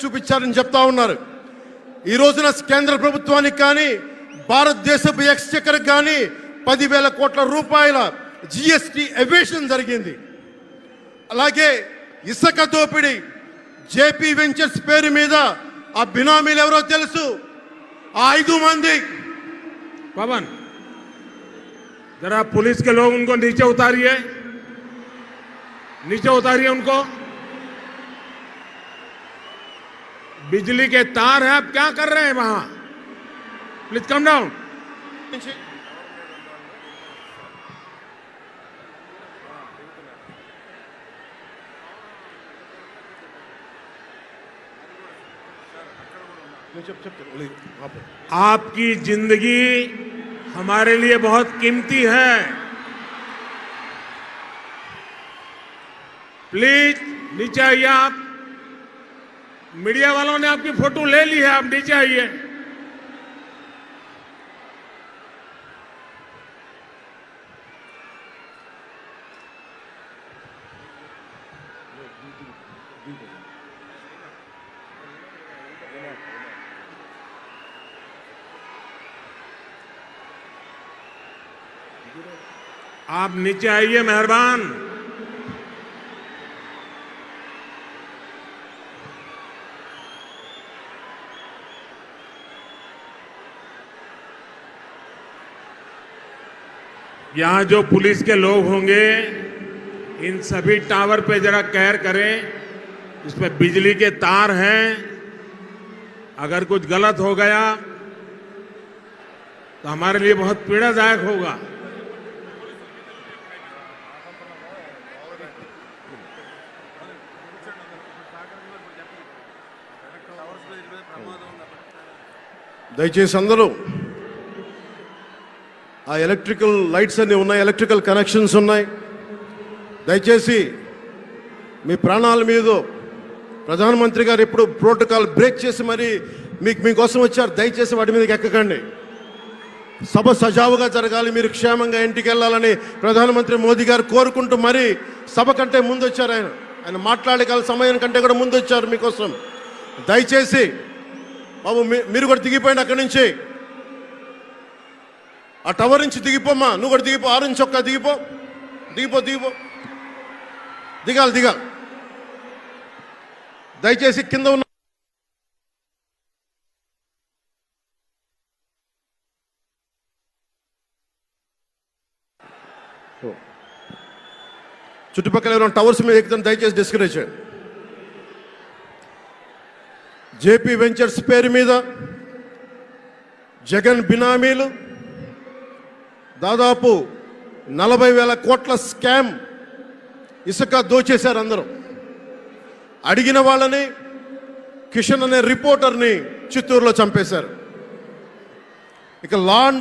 చూపించారని చెప్తా ఉన్నారు. ఈ రోజున కేంద్ర ప్రభుత్వానికి కానీ భారతదేశపు ఎక్స్చెక్కర్ కానీ 10,000 కోట్ల రూపాయల జిఎస్టి ఎవేషన్ జరిగింది. అలాగే ఇసుక దోపిడీ జేపీ వెంచర్స్ పేరు మీద ఆ బినామీలు ఎవరో తెలుసు. ఆ 5 మంది पवन जरा पुलिस के लोग उनको नीचे उतारिए उनको। बिजली के तार हैं, आप क्या कर रहे हैं वहां? Please come down. आपकी जिंदगी हमारे लिए बहुत कीमती है। प्लीज नीचे आइए। आप मीडिया वालों ने आपकी फोटो ले ली है, आप नीचे आइए। आप नीचे आइए मेहरबान। यहां जो पुलिस के लोग होंगे इन सभी टावर पे जरा कहर करें। इसमें बिजली के तार हैं, अगर कुछ गलत हो गया तो हमारे लिए बहुत पीड़ादायक होगा। దయచేసి అందరూ ఆ ఎలక్ట్రికల్ లైట్స్ అన్నీ ఉన్నాయి, ఎలక్ట్రికల్ కనెక్షన్స్ ఉన్నాయి. దయచేసి మీ ప్రాణాల మీద ప్రధానమంత్రి గారు ఎప్పుడు ప్రోటోకాల్ బ్రేక్ చేసి మరి మీకోసం వచ్చారు. దయచేసి వాటి మీదకి ఎక్కకండి. సభ సజావుగా జరగాలి, మీరు క్షేమంగా ఇంటికి వెళ్ళాలని ప్రధానమంత్రి మోదీ గారు కోరుకుంటూ మరి సభ కంటే ముందు వచ్చారు. ఆయన మాట్లాడగల సమయం కంటే కూడా ముందు వచ్చారు మీకోసం. దయచేసి బాబు మీరు కూడా దిగిపోయింది అక్కడి నుంచి. ఆ టవర్ నుంచి దిగిపోమ్మా, నువ్వు కూడా దిగిపో. 6 నుంచి ఒక్క దిగిపో. దిగాలి. దయచేసి కింద ఉన్న చుట్టుపక్కల ఉన్న టవర్స్ మీద ఎక్కుతాను, దయచేసి డిస్కరేజ్ చేయండి. జేపీ వెంచర్స్ పేరు మీద జగన్ బినామీలు దాదాపు 40,000 కోట్ల స్కామ్ ఇసుక దోచేశారు. అందరూ అడిగిన వాళ్ళని కిషన్ అనే రిపోర్టర్ని చిత్తూరులో చంపేశారు. ఇక లా అండ్